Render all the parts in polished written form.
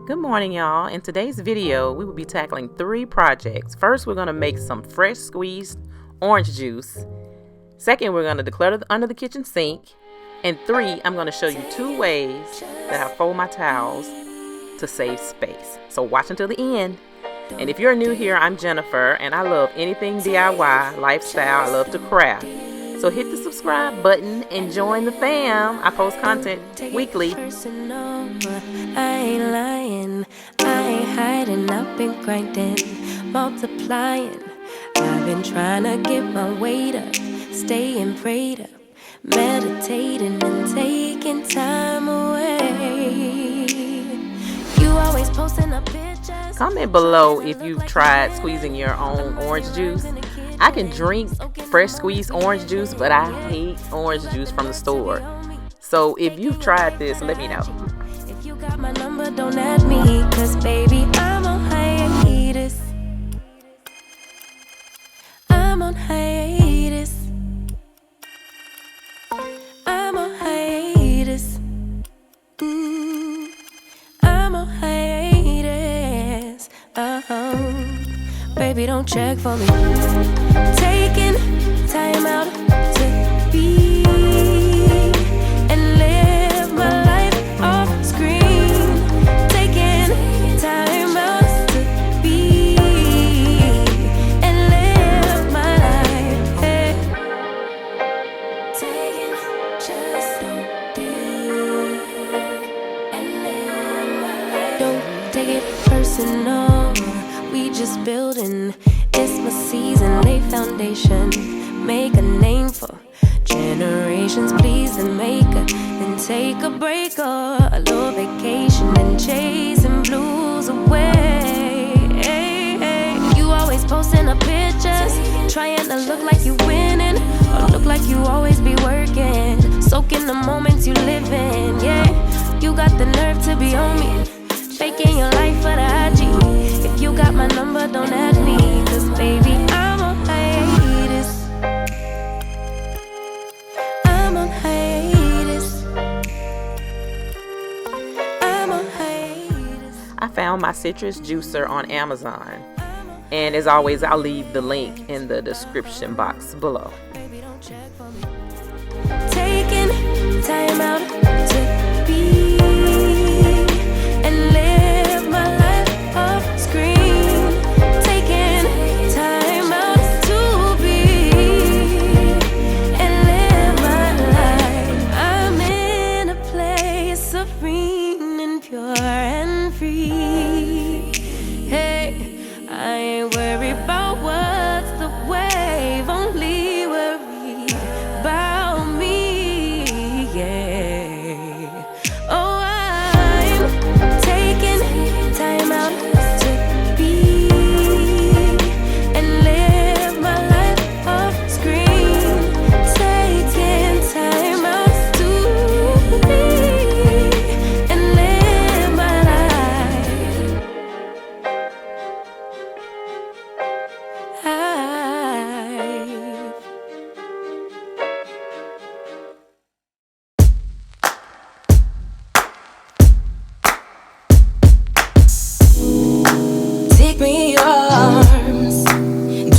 Good morning, y'all. In today's video, we will be tackling 3 projects. First, we're going to make some fresh squeezed orange juice. Second, we're going to declutter under the kitchen sink. And 3, I'm going to show you 2 ways that I fold my towels to save space. So watch until the end. And if you're new here, I'm Jennifer, and I love anything DIY, lifestyle. I love to craft. So hit the subscribe button and join the fam. I post content weekly. I ain't lying, I ain't hiding. I've been grinding, multiplying. I've been trying to get my weight up, staying prayed up, meditating and taking time away. You always posting up pictures. Comment below if you've tried squeezing your own orange juice. I can drink fresh squeezed orange juice, but I hate orange juice from the store. So if you've tried this, let me know. If you got my number, don't add me, cause baby, I'm on hiatus. I'm on hiatus. I'm on hiatus. I'm on hiatus. Baby, don't check for me. Taking time out to be and live my life off screen. Taking time out to be and live my life. Hey. Taking just don't be and live my life. Don't take it personal. We just building. It's my season, lay foundation, make a name for generations, please, and make a, and take a break or a little vacation and chasing blues away. Hey, hey. You always posting up pictures, trying to look like you winning, or look like you always be working, soaking the moments you live in. Yeah, you got the nerve to be on me, faking your life for the IG. If you got my number, don't add me, cause baby, I'm on hiatus. I'm on hiatus. I'm on hiatus. I found my citrus juicer on Amazon. And as always, I'll leave the link in the description box below. Baby, don't check for me. Taking time out to be and live my life off screen. Taking time out to be and live my life. I'm in a place serene and pure and free. Hey, I ain't worried about what's the wave, only worry about me. Yeah. Oh, I'm taking time out to be and live my life off screen. Taking time out to be and live my life. Take me in your arms,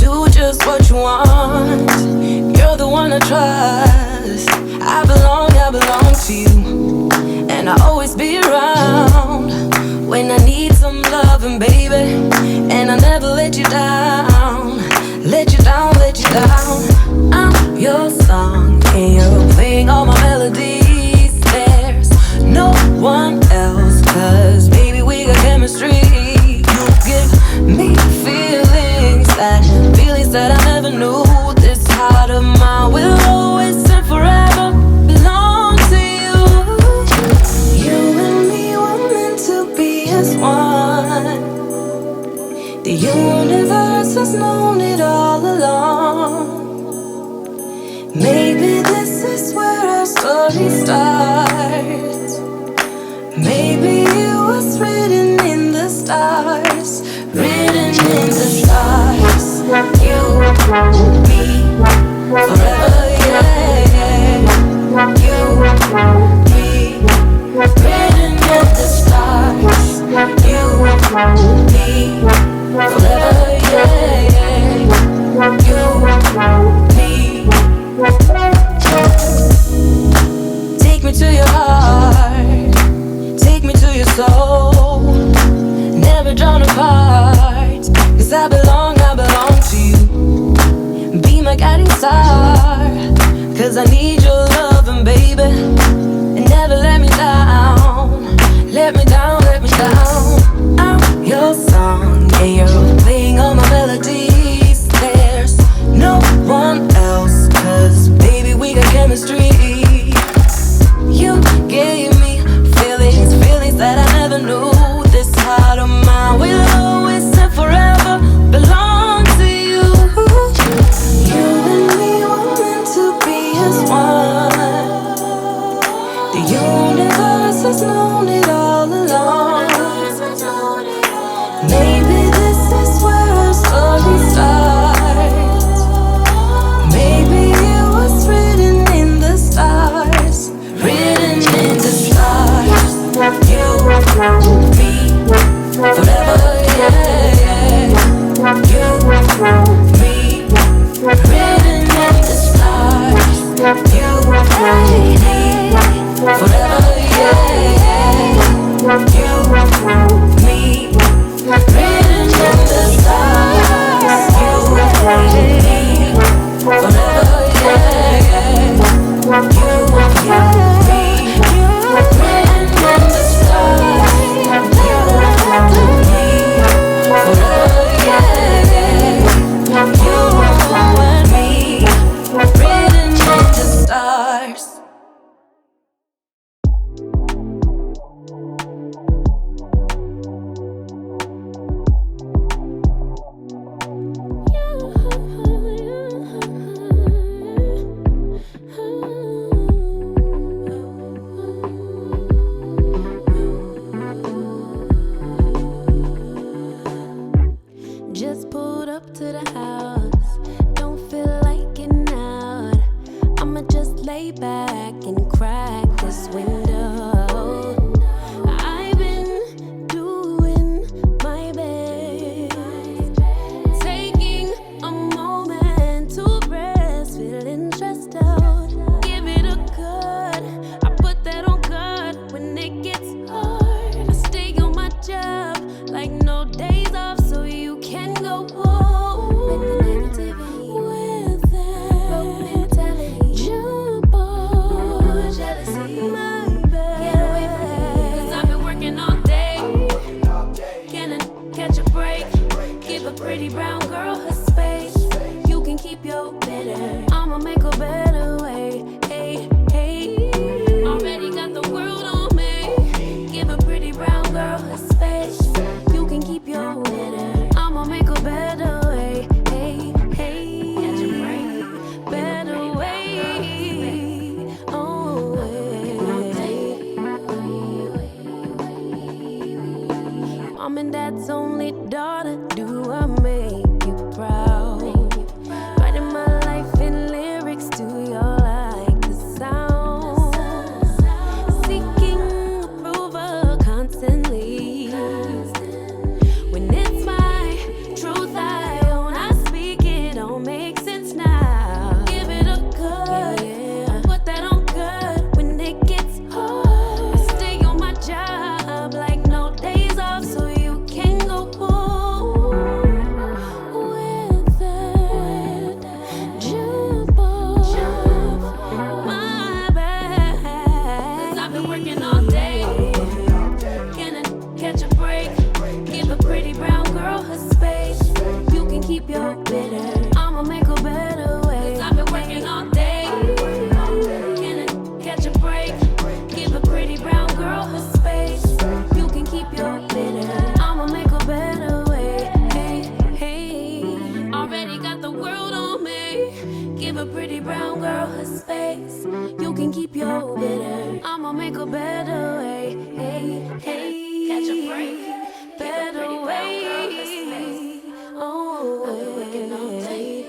do just what you want. You're the one I trust. I belong to you, and I'll always be around when I need some loving, baby. And I'll never let you down, let you down, let you down. I'm your song, and you're playing all my melodies. There's no one else, cause baby, we got chemistry. You give me feelings that I never knew. This heart of mine will always and forever belong to you. You and me were meant to be as one. The universe has known it all along. Maybe this is where our story starts. Maybe it was written in the stars, written in the stars. You, me, forever, yeah. You, me, written in the stars. soul, never drawn apart. 'Cause I belong to you. Be my guiding star, 'cause I need your loving, baby. And never let me down, let me down, let me down. I'm your song, yeah, you're playing all my melodies. There's no one else, 'cause baby, we got chemistry. You gave me feelings that I never knew. This heart of mine will always and forever belong to you. You and me were meant to be as one. The universe has known it all along. Maybe this is where our story starts. Maybe it was written in the stars, written in the stars. You, me, forever, yeah. You, me, written in the stars. You, me, forever, yeah. You, me, written in the stars. You, me, forever, yeah. You, me, written in the stars. You, me, forever, yeah. You and me, written in the stars. Just pulled up to the house, don't feel like getting out. I'ma just lay back and crack this window. I've been doing my best, taking a moment to rest, feeling stressed out. Give it a cut, I put that on God when it gets hard. I stay on my job like no days off, so you can go home with the negativity, with that broke mentality. Jump on jealousy, my bad. Get away from me, 'cause I've been working all day. Can I catch a break? Give a pretty brown girl her space. You can keep your bitter, I'ma make a better way. Hey, hey, already got the world on me. Give a pretty brown girl her space. You can keep your bitter, I'ma make a better way. Hey, hey, catch a break, better way. Oh, Mom and Dad's only daughter, do I make you proud? Writing my life in lyrics, do you like the sound? Seeking approval constantly. When it's my truth I own, I speak it, don't make sense now. Give it a cut, put that on good when it gets hard. I stay on my job like no days off, so you can go home with that. Jump off, my bad. 'Cause I've been working all day. Can I catch a break? Give a pretty brown girl her space. You can keep your bitter, I'ma make a better way. 'Cause I've been working all day. Can I catch a break? Give a pretty brown girl her space. You can keep your bitter, I'ma make a better way. Hey, hey, already got the world on me. Give a pretty brown girl her space. You can keep your bitter, I'ma make a better way. Hey, hey, catch a break, better way. Oh, working all day.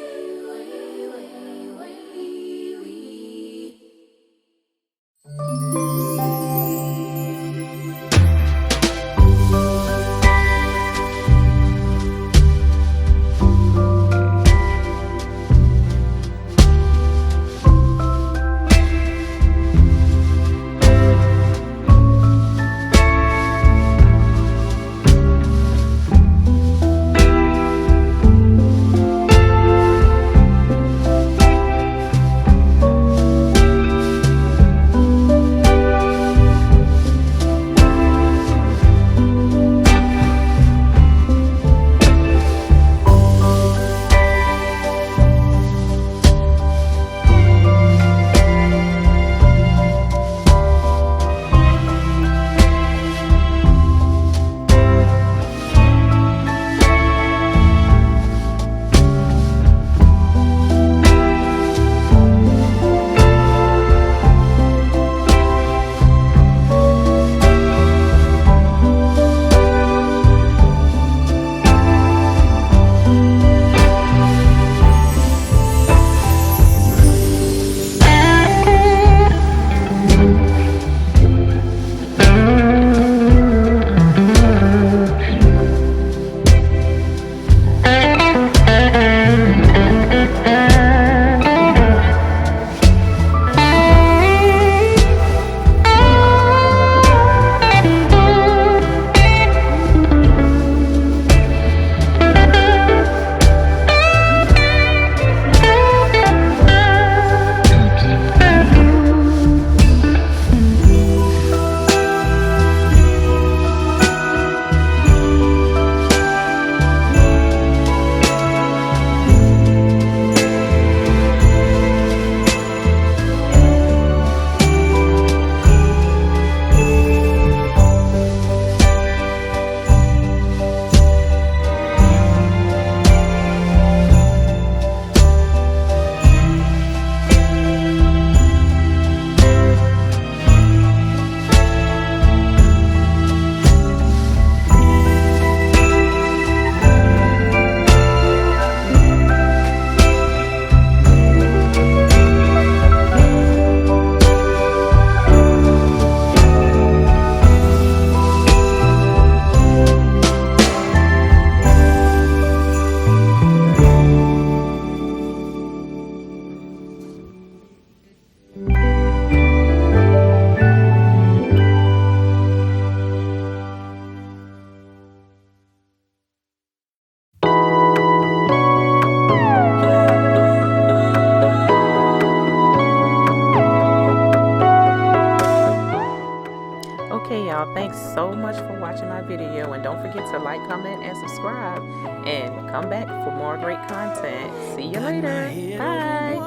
watching my video. And don't forget to like, comment, and subscribe. And come back for more great content. See you later. Bye.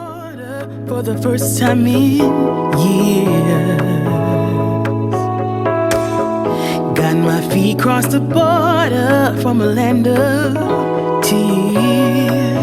For the first time in years, got my feet crossed the border from a land of tears.